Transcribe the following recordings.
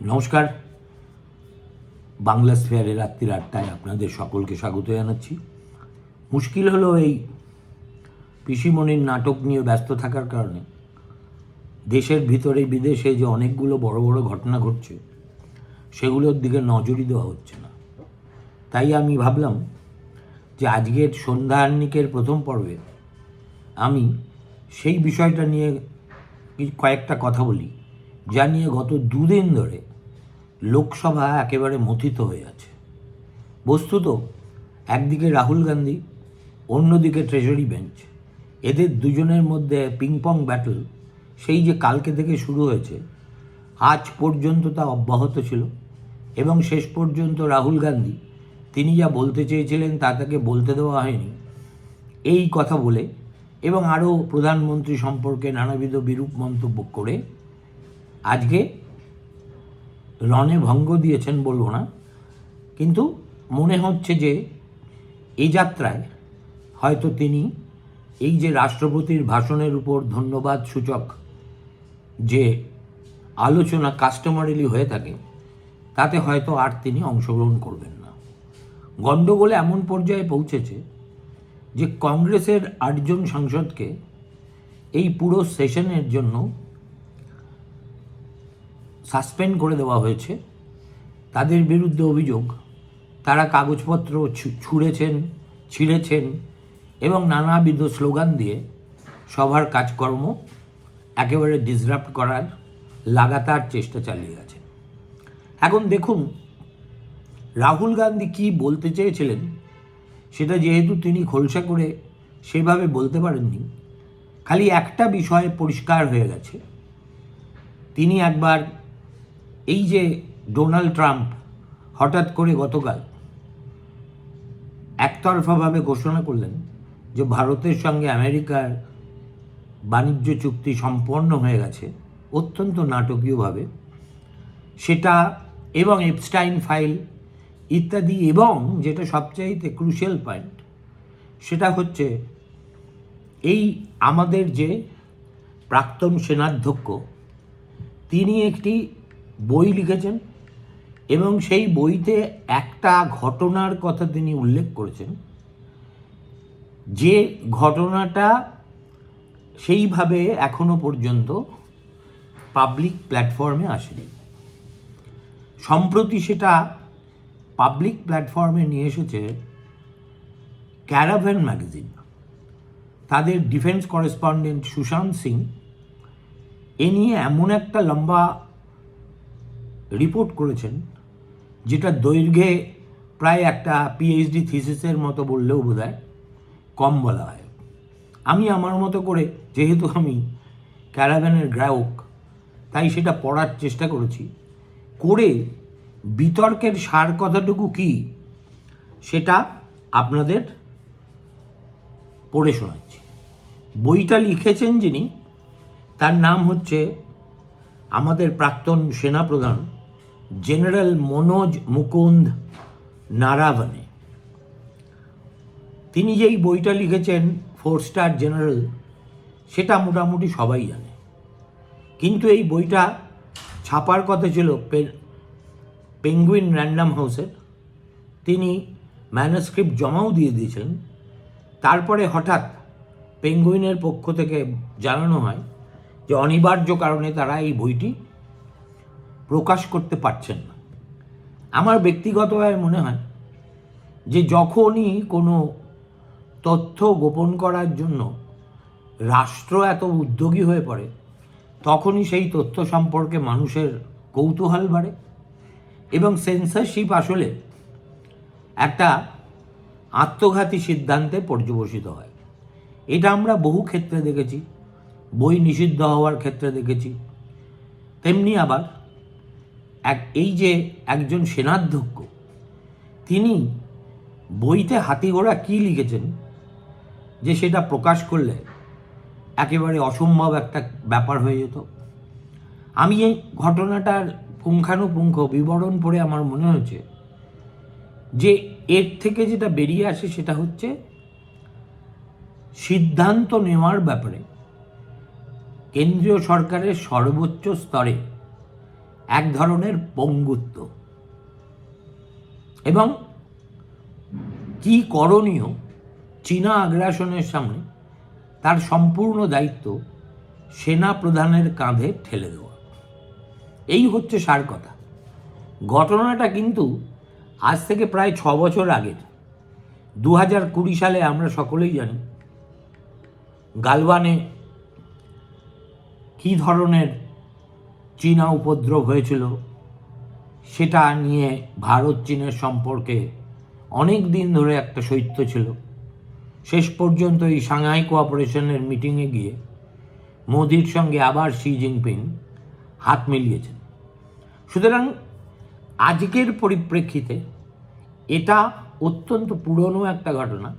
নমস্কার, বাংলা স্ফেয়ারে রাত্রির ৮টায় আপনাদের সকলকে স্বাগত জানাচ্ছি। মুশকিল হলো এই পিসিমণির নাটক নিয়ে ব্যস্ত থাকার কারণে দেশের ভিতরে বিদেশে যে অনেকগুলো বড় বড় ঘটনা ঘটছে সেগুলোর দিকে নজরই দেওয়া হচ্ছে না। তাই আমি ভাবলাম যে আজকের সন্ধ্যা আহ্নিকের প্রথম পর্বে আমি সেই বিষয়টা নিয়ে কয়েকটা কথা বলি, যা নিয়ে গত দুদিন ধরে লোকসভা একেবারে মথিত হয়ে আছে। বস্তুত একদিকে রাহুল গান্ধী, অন্যদিকে ট্রেজারি বেঞ্চ, এদের দুজনের মধ্যে পিংপং ব্যাটল সেই যে কালকে থেকে শুরু হয়েছে আজ পর্যন্ত তা অব্যাহত ছিল। এবং শেষ পর্যন্ত রাহুল গান্ধী তিনি যা বলতে চেয়েছিলেন তা তাকে বলতে দেওয়া হয়নি এই কথা বলে, এবং আরও প্রধানমন্ত্রী সম্পর্কে নানাবিধ বিরূপ মন্তব্য করে আজকে রণে ভঙ্গ দিয়েছেন বলবো না, কিন্তু মনে হচ্ছে যে এই যাত্রায় হয়তো তিনি এই যে রাষ্ট্রপতির ভাষণের উপর ধন্যবাদ সূচক যে আলোচনা কাস্টমারিলি হয়ে থাকে তাতে হয়তো আর তিনি অংশগ্রহণ করবেন না। গণ্ডগোলে এমন পর্যায়ে পৌঁছেছে যে কংগ্রেসের ৮ জন সাংসদকে এই পুরো সেশনের জন্য সাসপেন্ড করে দেওয়া হয়েছে। তাদের বিরুদ্ধে অভিযোগ তারা কাগজপত্র ছুঁড়েছেন, ছিঁড়েছেন এবং নানাবিধ স্লোগান দিয়ে সভার কাজকর্ম একেবারে ডিসরাপ্ট করার লাগাতার চেষ্টা চালিয়ে গেছেন। এখন দেখুন, রাহুল গান্ধী কী বলতে চেয়েছিলেন সেটা যেহেতু তিনি খোলসা করে সেভাবে বলতে পারেননি, খালি একটা বিষয়ে পরিষ্কার হয়ে গেছে। তিনি একবার এই যে ডোনাল্ড ট্রাম্প হঠাৎ করে গতকাল একতরফাভাবে ঘোষণা করলেন যে ভারতের সঙ্গে আমেরিকার বাণিজ্য চুক্তি সম্পন্ন হয়ে গেছে অত্যন্ত নাটকীয়ভাবে, সেটা এবং এপস্টাইন ফাইল ইত্যাদি, এবং যেটা সবচাইতে ক্রুশিয়াল পয়েন্ট সেটা হচ্ছে এই আমাদের যে প্রাক্তন সেনাধ্যক্ষ তিনি একটি বই লিখেছেন এবং সেই বইতে একটা ঘটনার কথা তিনি উল্লেখ করেছেন, যে ঘটনাটা সেইভাবে এখনো পর্যন্ত পাবলিক প্ল্যাটফর্মে আসেনি। সম্প্রতি সেটা পাবলিক প্ল্যাটফর্মে নিয়ে এসেছে ক্যারাভ্যান ম্যাগাজিন। তাদের ডিফেন্স করেসপন্ডেন্ট সুশান্ত সিং এ নিয়ে এমন একটা লম্বা রিপোর্ট করেছেন যেটা দৈর্ঘ্যে প্রায় একটা পিএইচডি থিসিসের মতো বললেও বোধহয় কম বলা হয়। আমি আমার মতো করে, যেহেতু আমি ক্যারাভ্যানের গ্রাহক, তাই সেটা পড়ার চেষ্টা করেছি, করে বিতর্কের সার কথাটুকু কি সেটা আপনাদের পড়ে শোনাচ্ছি। বইটা লিখেছেন যিনি, তার নাম হচ্ছে আমাদের প্রাক্তন সেনাপ্রধান জেনারেল মনোজ মুকুন্দ নারাভানে। তিনি যেই বইটা লিখেছেন 4 স্টার জেনারেল, সেটা মোটামুটি সবাই জানে, কিন্তু এই বইটা ছাপার কথা ছিল পেঙ্গুইন র্যান্ডাম হাউসের। তিনি ম্যানুস্ক্রিপ্ট জমাও দিয়ে দিয়েছিলেন। তারপরে হঠাৎ পেঙ্গুইনের পক্ষ থেকে জানানো হয় যে অনিবার্য কারণে তারা এই বইটি প্রকাশ করতে পারছেন না। আমার ব্যক্তিগতভাবে মনে হয় যে যখনই কোনো তথ্য গোপন করার জন্য রাষ্ট্র এত উদ্যোগী হয়ে পড়ে, তখনই সেই তথ্য সম্পর্কে মানুষের কৌতূহল বাড়ে এবং সেন্সরশিপ আসলে একটা আত্মঘাতী সিদ্ধান্তে পর্যবসিত হয়। এটা আমরা বহু ক্ষেত্রে দেখেছি, বই নিষিদ্ধ হওয়ার ক্ষেত্রে দেখেছি। তেমনি আবার এই যে একজন সেনাধ্যক্ষ, তিনি বইতে হাতিঘোড়া কী লিখেছেন যে সেটা প্রকাশ করলে একেবারে অসম্ভব একটা ব্যাপার হয়ে যেত। আমি এই ঘটনাটার পুঙ্খানুপুঙ্খ বিবরণ পড়ে আমার মনে হয়েছে যে এর থেকে যেটা বেরিয়ে আসে সেটা হচ্ছে সিদ্ধান্ত নেওয়ার ব্যাপারে কেন্দ্রীয় সরকারের সর্বোচ্চ স্তরে এক ধরনের পঙ্গুত্ব, এবং কি করণীয় চীনা আগ্রাসনের সামনে তার সম্পূর্ণ দায়িত্ব সেনা প্রধানের কাঁধে ঠেলে দেওয়া। এই হচ্ছে সার কথা। ঘটনাটা কিন্তু আজ থেকে প্রায় 6 বছর আগের। 2020 সালে আমরা সকলেই জানি গালওয়ানে কী ধরনের চীনা উপদ্রব হয়েছিল, সেটা নিয়ে ভারত চীনের সম্পর্কে অনেক দিন ধরে একটা শৈত্য ছিল। শেষ পর্যন্ত এই সাংহাই কোঅপারেশনের মিটিংয়ে গিয়ে মোদির সঙ্গে আবার শি জিনপিং হাত মিলিয়েছেন। সুতরাং আজকের পরিপ্রেক্ষিতে এটা অত্যন্ত পুরনো একটা ঘটনা,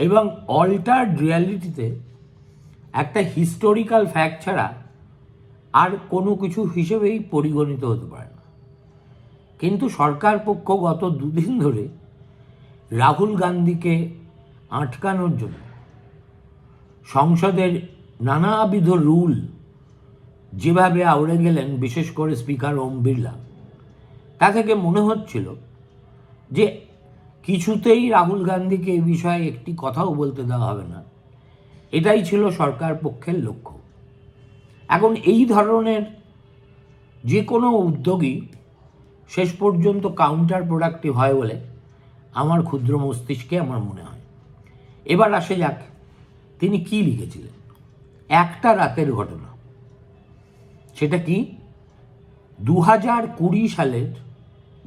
এবং অল্টার্ড রিয়ালিটিতে একটা হিস্টোরিক্যাল ফ্যাক্ট ছাড়া আর কোনো কিছু হিসেবেই পরিগণিত হতে পারে না। কিন্তু সরকার পক্ষ গত 2 দিন ধরে রাহুল গান্ধীকে আটকানোর জন্য সংসদের নানাবিধ রুল যেভাবে আউড়ে গেলেন, বিশেষ করে স্পিকার ওম বিড়লা, তা থেকে মনে হচ্ছিল যে কিছুতেই রাহুল গান্ধীকে এই বিষয়ে একটি কথাও বলতে দেওয়া হবে না। এটাই ছিল সরকার পক্ষের লক্ষ্য। এখন এই ধরনের যে কোনো উদ্যোগই শেষ পর্যন্ত কাউন্টার প্রোডাক্টিভ হয় বলে আমার ক্ষুদ্র মস্তিষ্কে আমার মনে হয়। এবার আসে যাক তিনি কি লিখেছিলেন। একটা রাতের ঘটনা, সেটা কি 2020 সালের,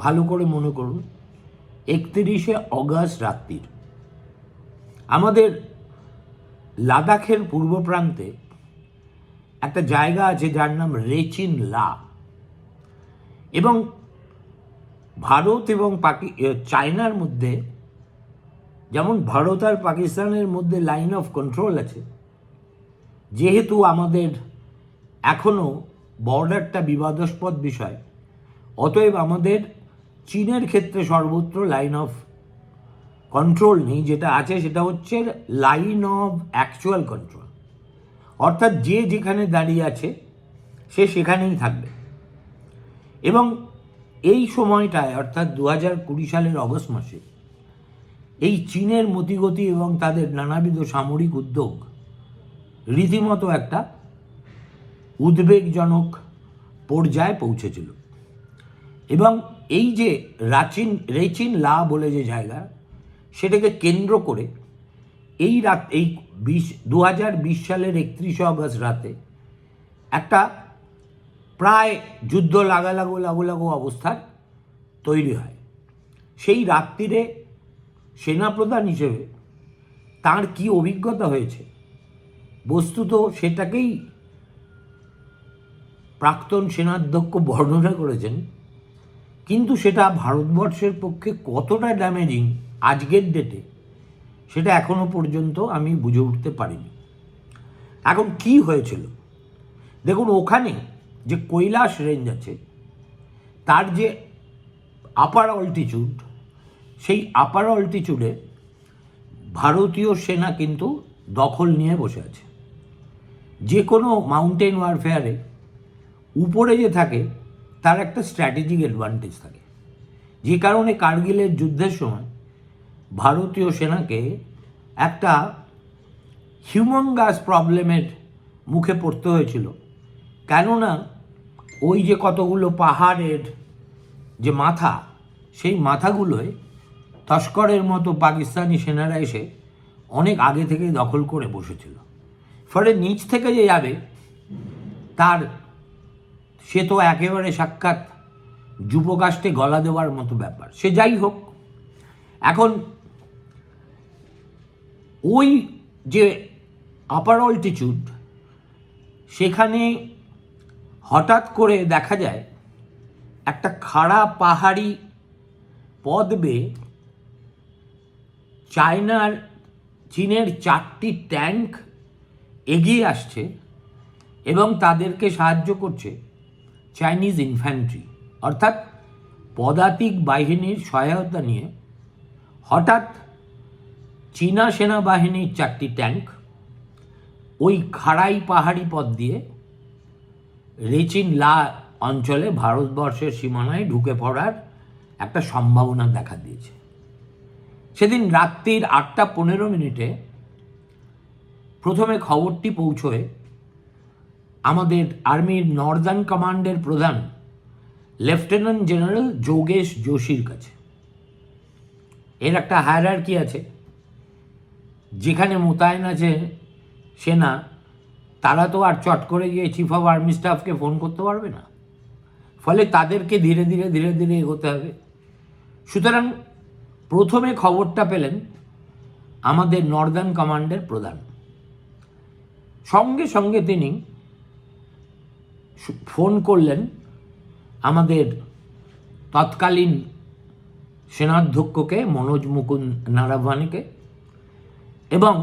ভালো করে মনে করুন, 31শে অগস্ট রাত্রির। আমাদের লাদাখের পূর্ব প্রান্তে একটা জায়গা আছে যার নাম রেচিন লা, এবং ভারত এবং চায়নার মধ্যে, যেমন ভারত আর পাকিস্তানের মধ্যে লাইন অফ কন্ট্রোল আছে, যেহেতু আমাদের এখনও বর্ডারটা বিবাদাস্পদ বিষয়, অতএব আমাদের চীনের ক্ষেত্রে সর্বত্র লাইন অফ কন্ট্রোল নেই। যেটা আছে সেটা হচ্ছে লাইন অফ অ্যাকচুয়াল কন্ট্রোল, অর্থাৎ যে যেখানে দাঁড়িয়ে আছে সে সেখানেই থাকবে। এবং এই সময়টায়, অর্থাৎ 2020 সালের অগস্ট মাসে, এই চীনের মতিগতি এবং তাদের নানাবিধ সামরিক উদ্যোগ রীতিমতো একটা উদ্বেগজনক পর্যায়ে পৌঁছেছিল। এবং এই যে রেচিন লা বলে যে জায়গা, সেটাকে কেন্দ্র করে এই 2020 সালের 31শে অগস্ট রাতে একটা প্রায় যুদ্ধ লাগো অবস্থা তৈরি হয়। সেই রাত্রিরে সেনাপ্রধান হিসেবে তার কি অভিজ্ঞতা হয়েছে, বস্তুত সেটাকেই প্রাক্তন সেনাধ্যক্ষ বর্ণনা করেছেন। কিন্তু সেটা ভারতবর্ষের পক্ষে কতটা ড্যামেজিং আজকের ডেটে, সেটা এখনো পর্যন্ত আমি বুঝে উঠতে পারিনি। এখন কি হয়েছিল দেখুন, ওখানে যে কৈলাস রেঞ্জ আছে, তার যে আপার অল্টিটিউড, সেই আপার অল্টিটিউডে ভারতীয় সেনা কিন্তু দখল নিয়ে বসে আছে। যে কোনো মাউন্টেন ওয়ারফেয়ারে উপরে যে থাকে তার একটা স্ট্র্যাটেজিক অ্যাডভান্টেজ থাকে, যে কারণে কার্গিলের যুদ্ধের সময় ভারতীয় সেনাকে একটা হিউম্যাঙ্গাস প্রবলেমের মুখে পড়তে হয়েছিল। কেননা ওই যে কতগুলো পাহাড়ের যে মাথা, সেই মাথাগুলোয় তস্করের মতো পাকিস্তানি সেনারা এসে অনেক আগে থেকেই দখল করে বসেছিল। ফলে নিচ থেকে যে যাবে সে তো একেবারে সাক্ষাৎ যুবকাষ্টে গলা দেওয়ার মতো ব্যাপার। সে যাই হোক, এখন ওই যে আপার অল্টিটিউড, সেখানে হঠাৎ করে দেখা যায় একটা খাড়া পাহাড়ি পথ বেয়ে চীনের 4টি ট্যাঙ্ক এগিয়ে আসছে, এবং তাদেরকে সাহায্য করছে চাইনিজ ইনফ্যান্ট্রি, অর্থাৎ পদাতিক বাহিনীর সহায়তা নিয়ে হঠাৎ চীনা সেনাবাহিনীর 4টি ট্যাঙ্ক ওই খাড়াই পাহাড়ি পথ দিয়ে রেচিন লা অঞ্চলে ভারতবর্ষের সীমানায় ঢুকে পড়ার একটা সম্ভাবনা দেখা দিয়েছে। সেদিন রাত্রির 8:15 প্রথমে খবরটি পৌঁছয় আমাদের আর্মির নর্দার্ন কমান্ডের প্রধান লেফটেন্যান্ট জেনারেল যোগেশ যোশীর কাছে। এর একটা হায়ারার্কি আছে, যেখানে মোতায়েন আছে সেনা, তারা তো আর চট করে গিয়ে চিফ অফ আর্মি স্টাফকে ফোন করতে পারবে না, ফলে তাদেরকে ধীরে ধীরে এগোতে হবে। সুতরাং প্রথমে খবরটা পেলেন আমাদের নর্দার্ন কমান্ডের প্রধান। সঙ্গে সঙ্গে তিনি ফোন করলেন আমাদের তৎকালীন সেনাধ্যক্ষকে মনোজ মুকুন্দ নারাভানেকে, এবং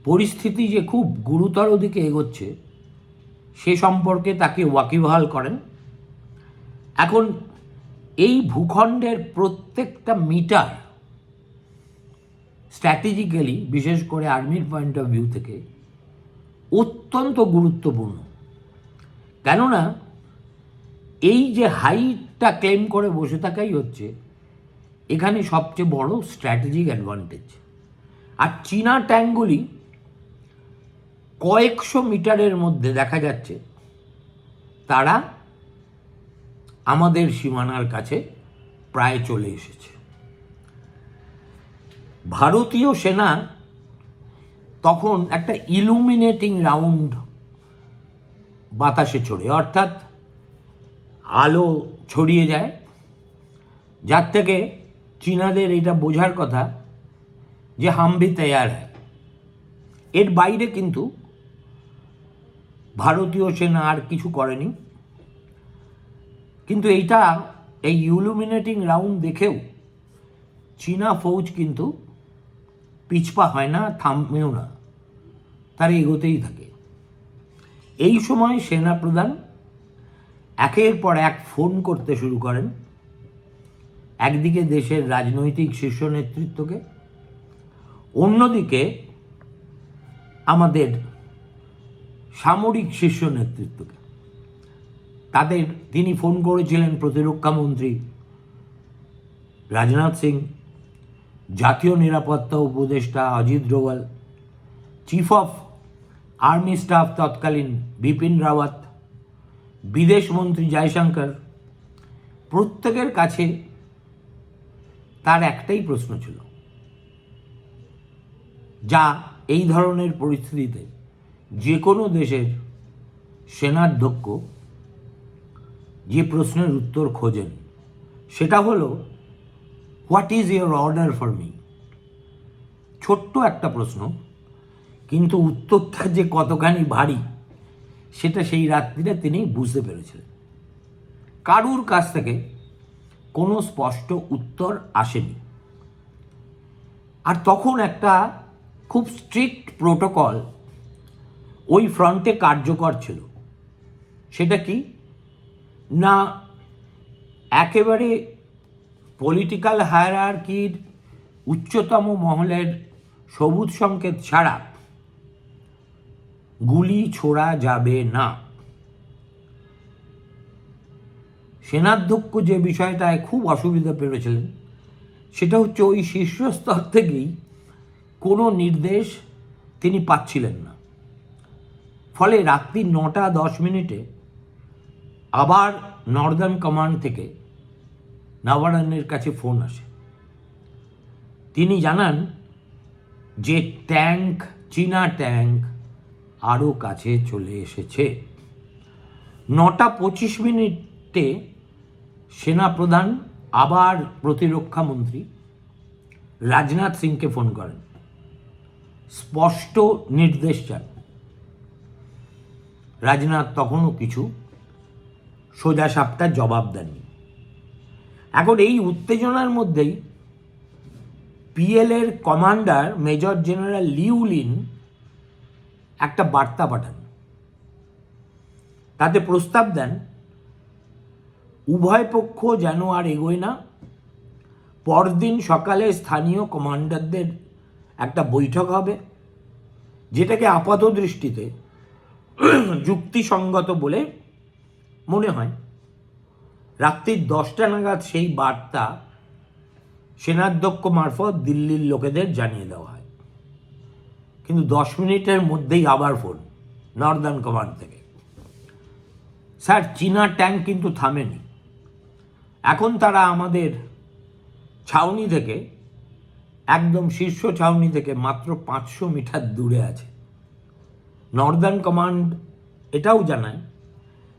পরিস্থিতি যে খুব গুরুতর দিকে এগোচ্ছে সে সম্পর্কে তাকে ওয়াকিবহাল করেন। এখন এই ভূখণ্ডের প্রত্যেকটা মিটার স্ট্র্যাটেজিক্যালি, বিশেষ করে আর্মির পয়েন্ট অফ ভিউ থেকে অত্যন্ত গুরুত্বপূর্ণ। কেননা এই যে হাইটটা ক্লেম করে বসে থাকাই হচ্ছে এখানে সবচেয়ে বড় স্ট্র্যাটেজিক অ্যাডভান্টেজ। আর চীনা ট্যাঙ্কগুলি কয়েকশো মিটারের মধ্যে দেখা যাচ্ছে তারা আমাদের সীমানার কাছে প্রায় চলে এসেছে। ভারতীয় সেনা তখন একটা ইলুমিনেটিং রাউন্ড বাতাসে ছড়ে, অর্থাৎ আলো ছড়িয়ে যায়, যার থেকে চীনাদের এটা বোঝার কথা যে হাম ভি তৈয়ার হ্যায়। এর বাইরে কিন্তু ভারতীয় সেনা আর কিছু করেনি। কিন্তু এই ইলুমিনেটিং রাউন্ড দেখেও চীনা ফৌজ কিন্তু পিছপা হয় না, থামেও না, তারা এগোতেই থাকে। এই সময় সেনাপ্রধান একের পর এক ফোন করতে শুরু করেন, একদিকে দেশের রাজনৈতিক শীর্ষ নেতৃত্বকে, অন্যদিকে আমাদের সামরিক শীর্ষ নেতৃত্বকে। তিনি ফোন করেছিলেন প্রতিরক্ষা মন্ত্রী রাজনাথ সিং, জাতীয় নিরাপত্তা উপদেষ্টা Ajit Doval, chief of army staff তৎকালীন বিপিন রাওয়াত, বিদেশ মন্ত্রী জয়শঙ্কর। প্রত্যেকের কাছে তার একটাই প্রশ্ন ছিল, যা এই ধরনের পরিস্থিতিতে যে কোনো দেশের সেনাধ্যক্ষ যে প্রশ্নের উত্তর খোঁজেন, সেটা হলো what is your order for me. ছোট্ট একটা প্রশ্ন, কিন্তু উত্তরটা যে কতখানি ভারী সেটা সেই রাত্রিতে তিনি বুঝতে পেরেছিলেন। কারুর কাছ থেকে কোনো স্পষ্ট উত্তর আসেনি। আর তখন একটা খুব স্ট্রিক্ট প্রোটোকল ওই ফ্রন্টে কার্যকর ছিল। সেটা কি না, একেবারে পলিটিক্যাল হায়ারার্কির উচ্চতম মহলের সবুজ সংকেত ছাড়া গুলি ছোড়া যাবে না। সেনাধ্যক্ষ যে বিষয়টায় খুব অসুবিধা পেয়েছিলেন সেটা হচ্ছে ওই শীর্ষস্তর থেকেই কোনো নির্দেশ তিনি পাচ্ছিলেন না। ফলে রাত্রি 9:10 আবার নর্দার্ন কমান্ড থেকে নবারণের কাছে ফোন আসে। তিনি জানান যে চীনা ট্যাঙ্ক আরও কাছে চলে এসেছে। 9:25 সেনাপ্রধান আবার প্রতিরক্ষা মন্ত্রী রাজনাথ সিংকে ফোন করেন, স্পষ্ট নির্দেশ চান। রাজনাথ তখনও কিছু সোজা সাপটা জবাব দেননি। এখন এই উত্তেজনার মধ্যেই পিএলের commander major general Liu Lin একটা বার্তা পাঠান। তাতে প্রস্তাব দেন উভয় পক্ষ যেন আর এগোয় না, পরদিন সকালে স্থানীয় কমান্ডারদের একটা বৈঠক হবে, যেটাকে আপাত দৃষ্টিতে যুক্তিসঙ্গত বলে মনে হয়। রাত্রি 10টা নাগাদ সেই বার্তা সেনাধ্যক্ষ মারফত দিল্লির লোকেদের জানিয়ে দেওয়া হয়, কিন্তু 10 মিনিটের মধ্যেই আবার ফোন নর্দার্ন কমান্ড থেকে, স্যার চীনা ট্যাঙ্ক কিন্তু থামেনি, এখন তারা আমাদের ছাউনি থেকে, একদম শীর্ষ ছাউনি থেকে মাত্র 500 মিটার দূরে আছে। নর্দার্ন কমান্ড এটাও জানায়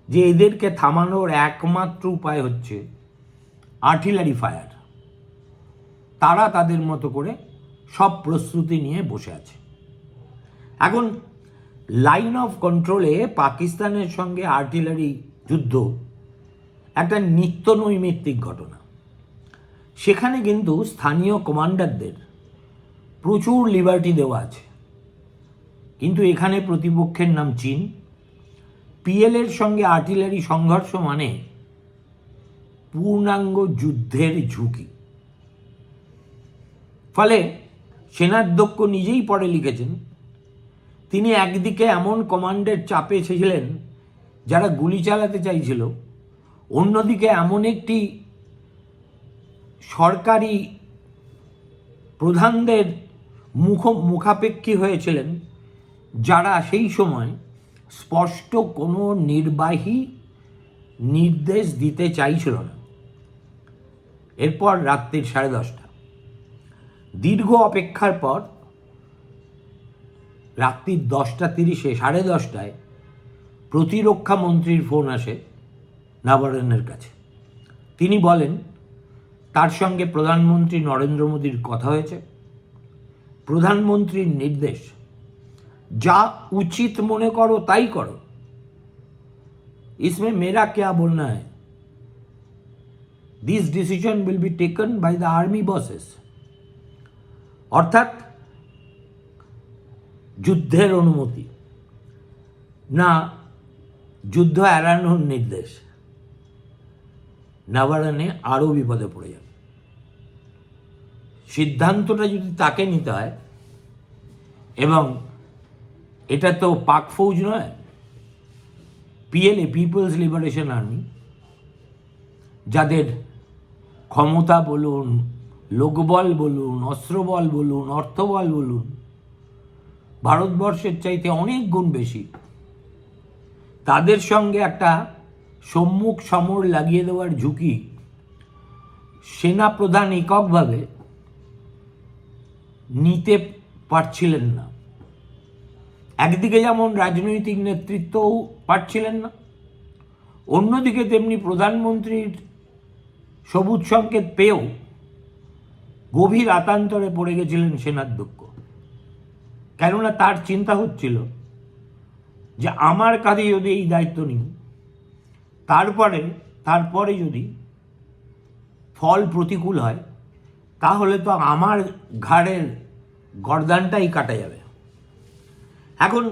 যে এদেরকে থামানোর একমাত্র উপায় হচ্ছে আর্টিলারি ফায়ার। তারা তাদের মতো করে সব প্রস্তুতি নিয়ে বসে আছে। এখন লাইন অফ কন্ট্রোলে পাকিস্তানের সঙ্গে আর্টিলারি যুদ্ধ একটা নিত্য নৈমিত্তিক ঘটনা। সেখানে কিন্তু স্থানীয় কমান্ডারদের প্রচুর লিবার্টি দেওয়া আছে, কিন্তু এখানে প্রতিপক্ষের নাম চীন। পিএলের সঙ্গে আর্টিলারি সংঘর্ষ মানে পূর্ণাঙ্গ যুদ্ধের ঝুঁকি। ফলে সেনাধ্যক্ষ নিজেই পরে লিখেছেন, তিনি একদিকে এমন কমান্ডের চাপে এসেছিলেন যারা গুলি চালাতে চাইছিল, অন্যদিকে এমন একটি সরকারি প্রধানদের মুখাপেক্ষী হয়েছিলেন যারা সেই সময় স্পষ্ট কোনো নির্বাহী নির্দেশ দিতে চাইছিল না। এরপর রাত্রির 10:30, দীর্ঘ অপেক্ষার পর রাত্রি 10:30, 10:30 প্রতিরক্ষা মন্ত্রীর ফোন আসে নাভারনের কাছে। তিনি বলেন তার সঙ্গে প্রধানমন্ত্রী নরেন্দ্র মোদীর কথা হয়েছে, প্রধানমন্ত্রীর নির্দেশ, যা উচিত মনে করো তাই করো, इसमें मेरा क्या बोलना है, this decision will be taken by the army bosses. অর্থাৎ যুদ্ধের অনুমতি না যুদ্ধ এড়ানোর নির্দেশ। নাভারনে আরও বিপদে পড়ে যাবে। সিদ্ধান্তটা যদি তাকে নিতে হয়, এবং এটা তো পাক ফৌজ নয়, পিএলএ, পিপলস লিবারেশন আর্মি, যাদের ক্ষমতা বলুন, লোকবল বলুন, অস্ত্রবল বলুন, অর্থবল বলুন ভারতবর্ষের চাইতে অনেক গুণ বেশি, তাদের সঙ্গে একটা সম্মুখ সমর লাগিয়ে দেওয়ার ঝুঁকি সেনাপ্রধান এককভাবে নিতে পারছিলেন না। একদিকে যেমন রাজনৈতিক নেতৃত্বও পারছিলেন না, অন্যদিকে তেমনি প্রধানমন্ত্রীর সবুজ সংকেত পেয়েও গভীর আতান্তরে পড়ে গেছিলেন সেনাধ্যক্ষ। কেননা তার চিন্তা হচ্ছিল যে আমার কাঁধে যদি এই দায়িত্ব নিই, তারপরে যদি ফল প্রতিকূল হয়, তাহলে তো আমার ঘাড়ের গর্দানটাই কাটা যাবে। এখন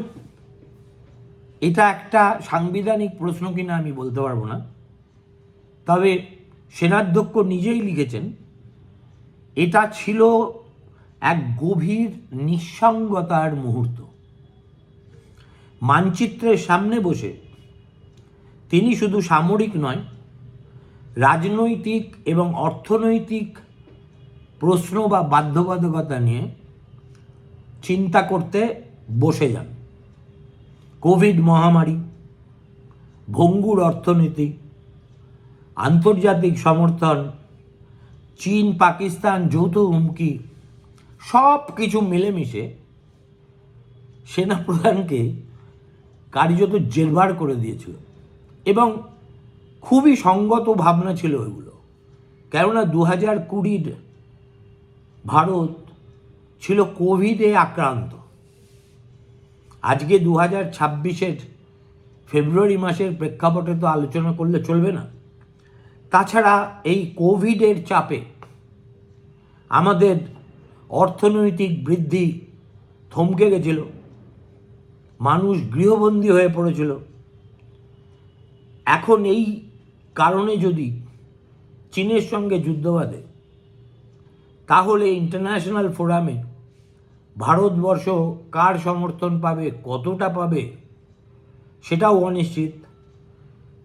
এটা একটা সাংবিধানিক প্রশ্ন কিনা আমি বলতে পারবো না, তবে সেনাধ্যক্ষ নিজেই লিখেছেন এটা ছিল এক গভীর নিঃসঙ্গতার মুহূর্ত। মানচিত্রের সামনে বসে তিনি শুধু সামরিক নয়, রাজনৈতিক এবং অর্থনৈতিক প্রশ্ন বা বাধ্যবাধকতা নিয়ে চিন্তা করতে বসে যান। কোভিড মহামারী, ভঙ্গুর অর্থনীতি, আন্তর্জাতিক সমর্থন, চীন পাকিস্তান যৌথ হুমকি, সব কিছু মিলেমিশে সেনাপ্রধানকে কার্যত জেরবার করে দিয়েছিল। এবং খুবই সঙ্গত ভাবনা ছিল ওইগুলো, কেননা 2020 ভারত ছিল কোভিডে আক্রান্ত। আজকে 2026 ফেব্রুয়ারি মাসের প্রেক্ষাপটে তো আলোচনা করলে চলবে না। তাছাড়া এই কোভিডের চাপে আমাদের অর্থনৈতিক বৃদ্ধি থমকে গেছিল, মানুষ গৃহবন্দী হয়ে পড়েছিল। এখন এই কারণে যদি চীনের সঙ্গে যুদ্ধ বাঁধে, তাহলে ইন্টারন্যাশনাল ফোরামে ভারতবর্ষ কার সমর্থন পাবে, কতটা পাবে, সেটাও অনিশ্চিত।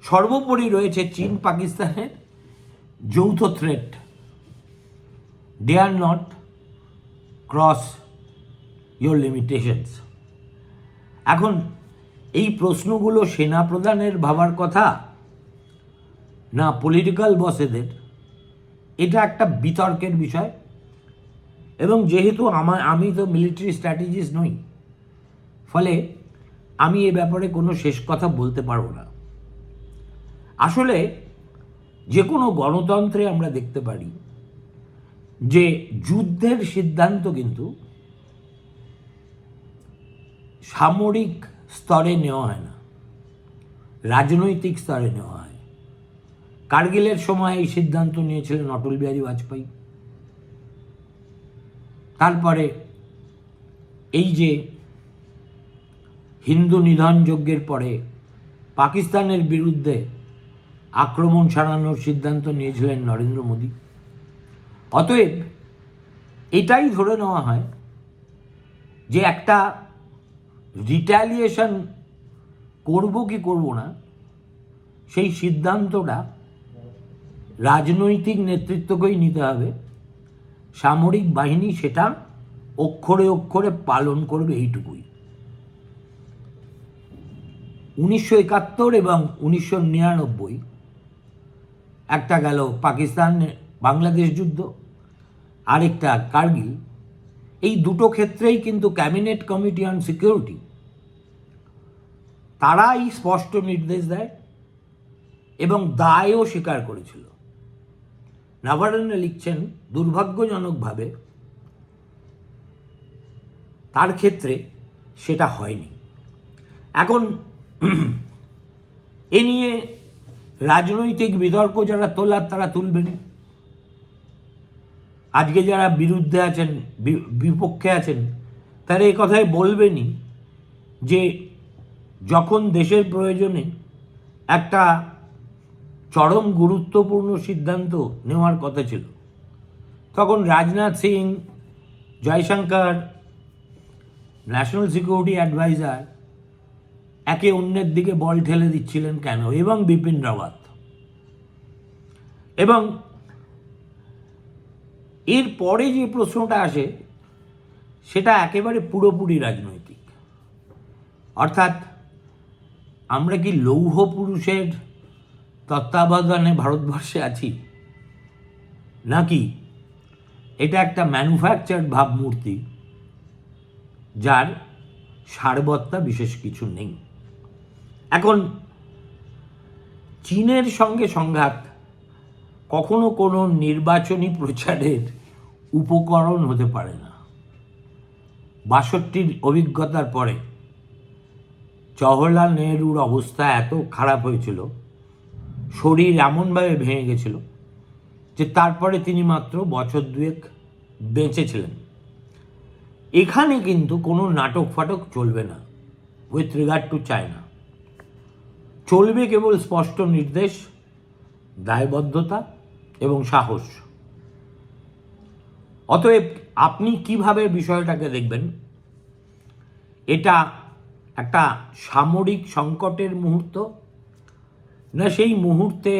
সর্বোপরি রয়েছে চীন পাকিস্তানের যৌথ threat, dare not cross your limitations. এখন এই প্রশ্নগুলো সেনাপ্রধানের ভাবার কথা না পলিটিক্যাল বসেদের, এটা একটা বিতর্কের বিষয়। এবং যেহেতু আমি তো মিলিটারি স্ট্র্যাটেজিস্ট নই, ফলে আমি এ ব্যাপারে কোনো শেষ কথা বলতে পারবো না। আসলে যে কোনো গণতন্ত্রে আমরা দেখতে পারি যে যুদ্ধের সিদ্ধান্ত কিন্তু সামরিক স্তরে নেওয়া হয় না, রাজনৈতিক স্তরে নেওয়া হয়। কার্গিলের সময় এই সিদ্ধান্ত নিয়েছিলেন অটল বিহারী বাজপেয়ী। তারপরে এই যে হিন্দু নিধন যজ্ঞের পরে পাকিস্তানের বিরুদ্ধে আক্রমণ সারানোর সিদ্ধান্ত নিয়েছিলেন নরেন্দ্র মোদী। অতএব এটাই ধরে নেওয়া হয় যে একটা রিট্যালিয়েশন করব কি করব না, সেই সিদ্ধান্তটা রাজনৈতিক নেতৃত্বকেই নিতে হবে। সামরিক বাহিনী সেটা অক্ষরে অক্ষরে পালন করবে, এইটুকুই। 1971 এবং 1999 একটা গেল পাকিস্তান বাংলাদেশ যুদ্ধ, আরেকটা কার্গিল। এই দুটো ক্ষেত্রেই কিন্তু ক্যাবিনেট কমিটি অন সিকিউরিটি তারাই স্পষ্ট নির্দেশ দেয় এবং দায়ও স্বীকার করেছিল। নাভারনে লিখছেন, দুর্ভাগ্যজনকভাবে তার ক্ষেত্রে সেটা হয়নি। এখন এ নিয়ে রাজনৈতিক বিতর্ক যারা তোলার তারা তুলবেন। আজকে যারা বিরুদ্ধে আছেন, বিপক্ষে আছেন, তারা এই কথাই বলবেনই যে যখন দেশের প্রয়োজনে একটা চরম গুরুত্বপূর্ণ সিদ্ধান্ত নেওয়ার কথা ছিল, তখন Rajnath Singh, Jaishankar, national security adviser একে অন্যের দিকে বল ঠেলে দিচ্ছিলেন কেন, এবং বিপিন রাওয়াত। এবং এর পরে যে প্রশ্নটা আসে সেটা একেবারে পুরোপুরি রাজনৈতিক। অর্থাৎ আমরা কি লৌহ পুরুষের তত্ত্বাবধানে ভারতবর্ষে আছি, নাকি এটা একটা ম্যানুফ্যাকচার্ড ভাবমূর্তি যার সারবত্তা বিশেষ কিছু নেই। এখন চীনের সঙ্গে সংঘাত কখনো কোনো নির্বাচনী প্রচারের উপকরণ হতে পারে না। 62 অভিজ্ঞতার পরে জওহরলাল নেহরুর অবস্থা এত খারাপ হয়েছিল, শরীর এমনভাবে ভেঙে গেছিল যে তারপরে তিনি মাত্র বছর দুয়েক বেঁচেছিলেন। এখানে কিন্তু কোনো নাটক ফাটক চলবে না উইথ রিগার্ড টু চায়না। চলবে কেবল স্পষ্ট নির্দেশ, দায়বদ্ধতা এবং সাহস। অতএব আপনি কিভাবে বিষয়টাকে দেখবেন? এটা একটা সামরিক সংকটের মুহূর্ত, না সেই মুহূর্তে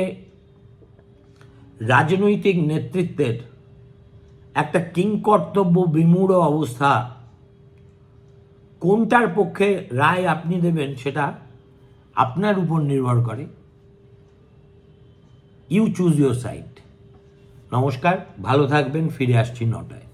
রাজনৈতিক নেতৃত্বের একটা কিংকর্তব্য বিমূঢ় অবস্থা? কোনটার পক্ষে রায় আপনি দেবেন সেটা আপনার উপর নির্ভর করে। You choose your side. নমস্কার, ভালো থাকবেন। ফিরে আসছি 9টায়।